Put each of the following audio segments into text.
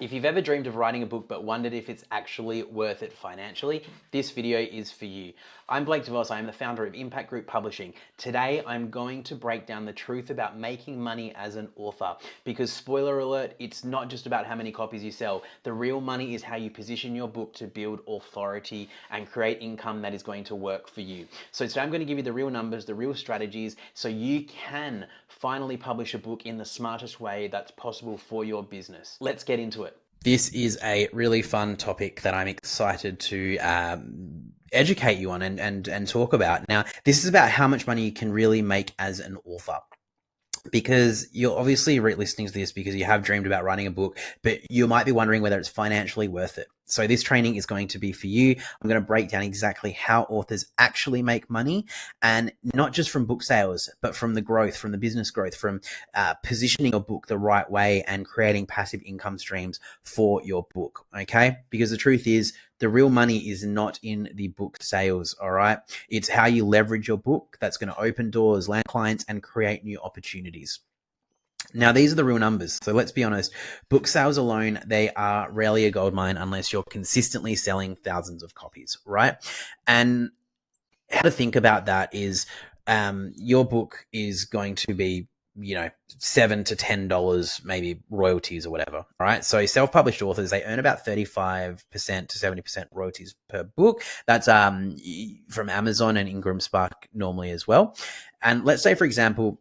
If you've ever dreamed of writing a book but wondered if it's actually worth it financially, this video is for you. I'm Blake DeVos. I am the founder of Impact Group Publishing. Today, I'm going to break down the truth about making money as an author. Because spoiler alert, it's not just about how many copies you sell. The real money is how you position your book to build authority and create income that is going to work for you. So today I'm going to give you the real numbers, the real strategies, so you can finally publish a book in the smartest way that's possible for your business. Let's get into it. This is a really fun topic that I'm excited to educate you on and talk about. Now, this is about how much money you can really make as an author. Because you're obviously listening to this because you have dreamed about writing a book, but you might be wondering whether it's financially worth it. So this training is going to be for you. I'm going to break down exactly how authors actually make money, and not just from book sales, but from the growth, from the business growth, from positioning your book the right way and creating passive income streams for your book. Okay. Because the truth is, the real money is not in the book sales. All right. It's how you leverage your book that's going to open doors, land clients, and create new opportunities. Now, these are the real numbers. So let's be honest, book sales alone, they are rarely a gold mine unless you're consistently selling thousands of copies, right? And how to think about that is your book is going to be, $7 to $10, maybe royalties or whatever. All right. So self-published authors, they earn about 35% to 70% royalties per book. That's from Amazon and Ingram Spark normally as well. And let's say, for example,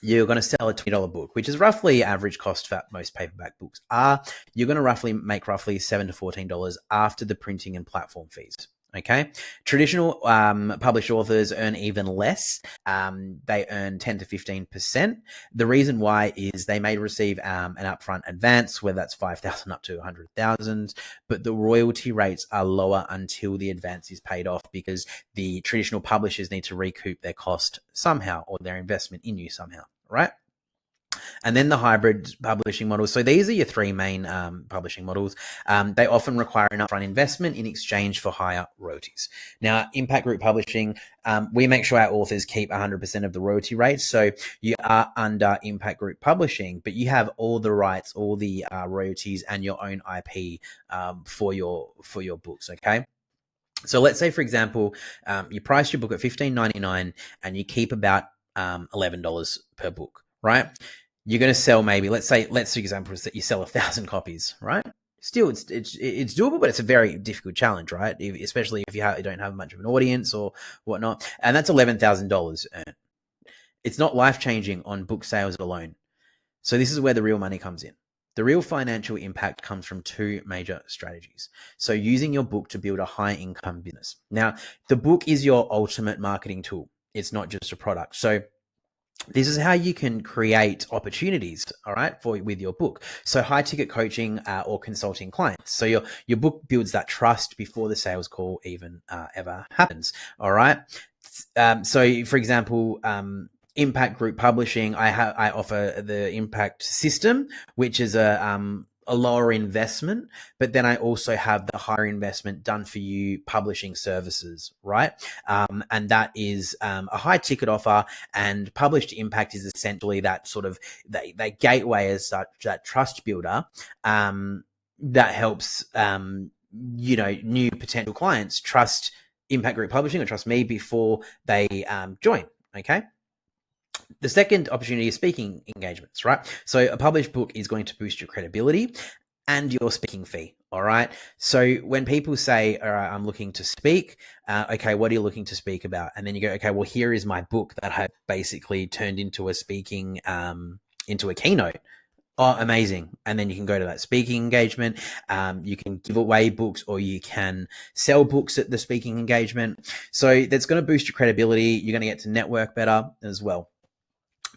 you're going to sell a $20 book, which is roughly average cost for most paperback books are. You're going to make roughly $7 to $14 after the printing and platform fees. Okay. Traditional published authors earn even less. They earn 10 to 15%. The reason why is they may receive an upfront advance, whether that's 5,000 up to 100,000, but the royalty rates are lower until the advance is paid off, because the traditional publishers need to recoup their cost somehow, or their investment in you somehow, right? And then the hybrid publishing models. So these are your three main publishing models. They often require an upfront investment in exchange for higher royalties. Now, Impact Group Publishing, we make sure our authors keep 100% of the royalty rates. So you are under Impact Group Publishing, but you have all the rights, all the royalties, and your own IP for your books. Okay. So let's say, for example, you price your book at $15.99 and you keep about $11 per book, right? You're going to sell maybe, let's say, for example, that you sell 1,000 copies, right? Still, it's doable, but it's a very difficult challenge, right? Especially if you don't have much of an audience or whatnot. And that's $11,000 earned. It's not life-changing on book sales alone. So this is where the real money comes in. The real financial impact comes from two major strategies. So using your book to build a high income business. Now, the book is your ultimate marketing tool. It's not just a product. So this is how you can create opportunities, all right, with your book. So high ticket coaching or consulting clients. So your book builds that trust before the sales call even ever happens, all right? So for example, Impact Group Publishing, I offer the Impact System, which is a lower investment, but then I also have the higher investment done for you publishing services, right? And that is a high ticket offer, and Published Impact is essentially that sort of that gateway as such, that trust builder that helps new potential clients trust Impact Group Publishing or trust me before they join. Okay. The second opportunity is speaking engagements, right? So a published book is going to boost your credibility and your speaking fee, all right? So when people say, all right, I'm looking to speak, okay, what are you looking to speak about? And then you go, okay, well, here is my book that I basically turned into a speaking, into a keynote. Oh, amazing. And then you can go to that speaking engagement. You can give away books, or you can sell books at the speaking engagement. So that's going to boost your credibility. You're going to get to network better as well.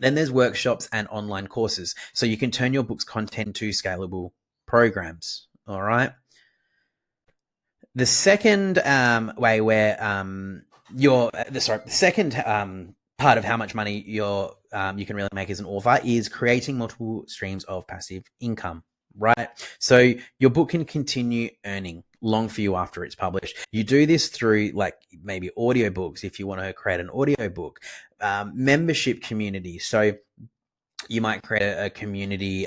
Then there's workshops and online courses. So you can turn your book's content into scalable programs. All right. The second way where the second part of how much money you can really make as an author is creating multiple streams of passive income, right? So your book can continue earning long for you after it's published. You do this through like maybe audiobooks if you want to create an audiobook, membership community. So You might create a community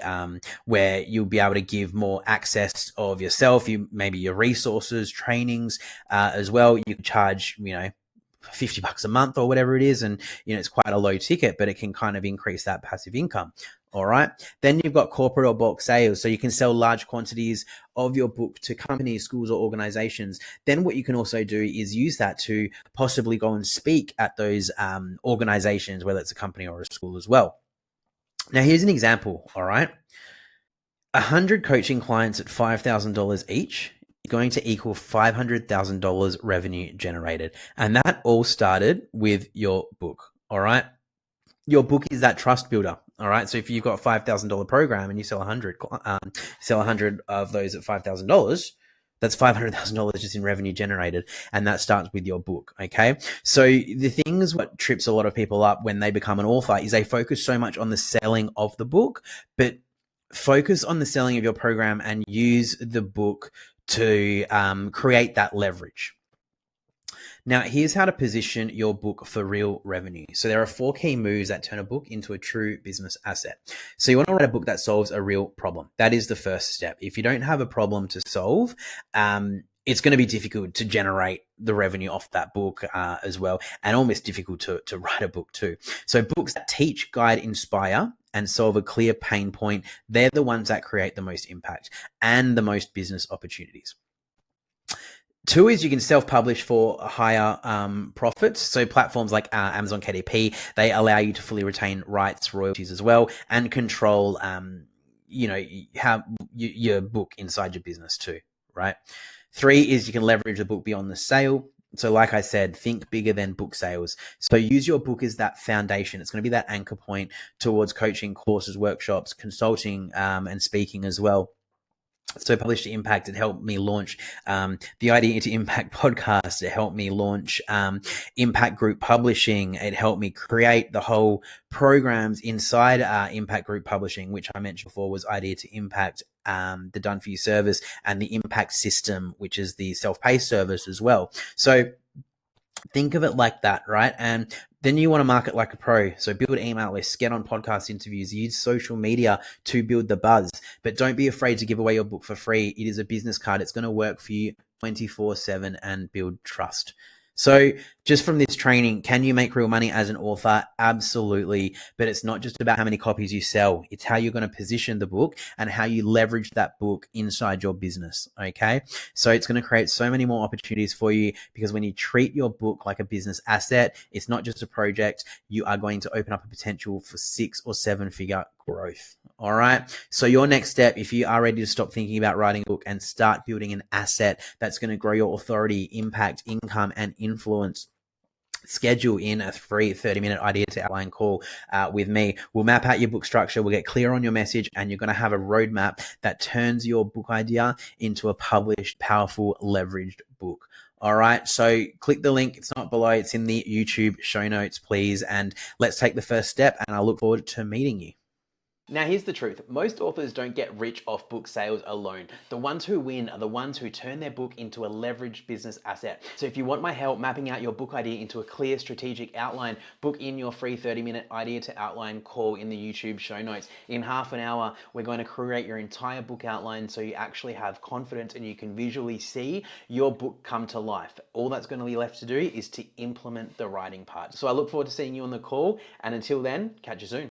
where you'll be able to give more access of yourself, maybe your resources, trainings as well. You can charge, $50 a month or whatever it is, and it's quite a low ticket, but it can kind of increase that passive income. All right. Then you've got corporate or bulk sales, so you can sell large quantities of your book to companies, schools, or organizations. Then what you can also do is use that to possibly go and speak at those organizations, whether it's a company or a school as well. Now, here's an example, all right? 100 coaching clients at $5,000 each is going to equal $500,000 revenue generated. And that all started with your book, all right? Your book is that trust builder, all right? So if you've got a $5,000 program and you sell 100 of those at $5,000, that's $500,000 just in revenue generated. And that starts with your book. Okay. So the things what trips a lot of people up when they become an author is they focus so much on the selling of the book, but focus on the selling of your program and use the book to create that leverage. Now, here's how to position your book for real revenue. So there are 4 key moves that turn a book into a true business asset. So you want to write a book that solves a real problem. That is the first step. If you don't have a problem to solve, it's going to be difficult to generate the revenue off that book as well, and almost difficult to write a book too. So books that teach, guide, inspire, and solve a clear pain point, they're the ones that create the most impact and the most business opportunities. 2 is you can self-publish for higher profits. So platforms like Amazon KDP, they allow you to fully retain rights, royalties as well, and control, how your book inside your business too, right? 3 is you can leverage the book beyond the sale. So like I said, think bigger than book sales. So use your book as that foundation. It's going to be that anchor point towards coaching, courses, workshops, consulting, and speaking as well. So Publish to Impact, it helped me launch the Idea to Impact podcast. It helped me launch Impact Group Publishing. It helped me create the whole programs inside Impact Group Publishing, which I mentioned before was Idea to Impact, the Done For You service, and the Impact System, which is the self-paced service as well. So think of it like that, right? And then you want to market like a pro. So build email lists, get on podcast interviews, use social media to build the buzz. But don't be afraid to give away your book for free. It is a business card. It's going to work for you 24/7 and build trust. So just from this training, can you make real money as an author? Absolutely. But it's not just about how many copies you sell. It's how you're going to position the book and how you leverage that book inside your business. Okay. So it's going to create so many more opportunities for you, because when you treat your book like a business asset, it's not just a project. You are going to open up a potential for 6 or 7 figure growth. All right. So your next step, if you are ready to stop thinking about writing a book and start building an asset that's going to grow your authority, impact, income, and influence, schedule in a free 30-minute idea to outline call with me. We'll map out your book structure. We'll get clear on your message, and you're going to have a roadmap that turns your book idea into a published, powerful, leveraged book. All right. So click the link. It's not below. It's in the YouTube show notes, please. And let's take the first step. And I look forward to meeting you. Now, here's the truth. Most authors don't get rich off book sales alone. The ones who win are the ones who turn their book into a leveraged business asset. So if you want my help mapping out your book idea into a clear strategic outline, book in your free 30-minute idea to outline call in the YouTube show notes. In half an hour, we're going to create your entire book outline so you actually have confidence and you can visually see your book come to life. All that's going to be left to do is to implement the writing part. So I look forward to seeing you on the call, and until then, catch you soon.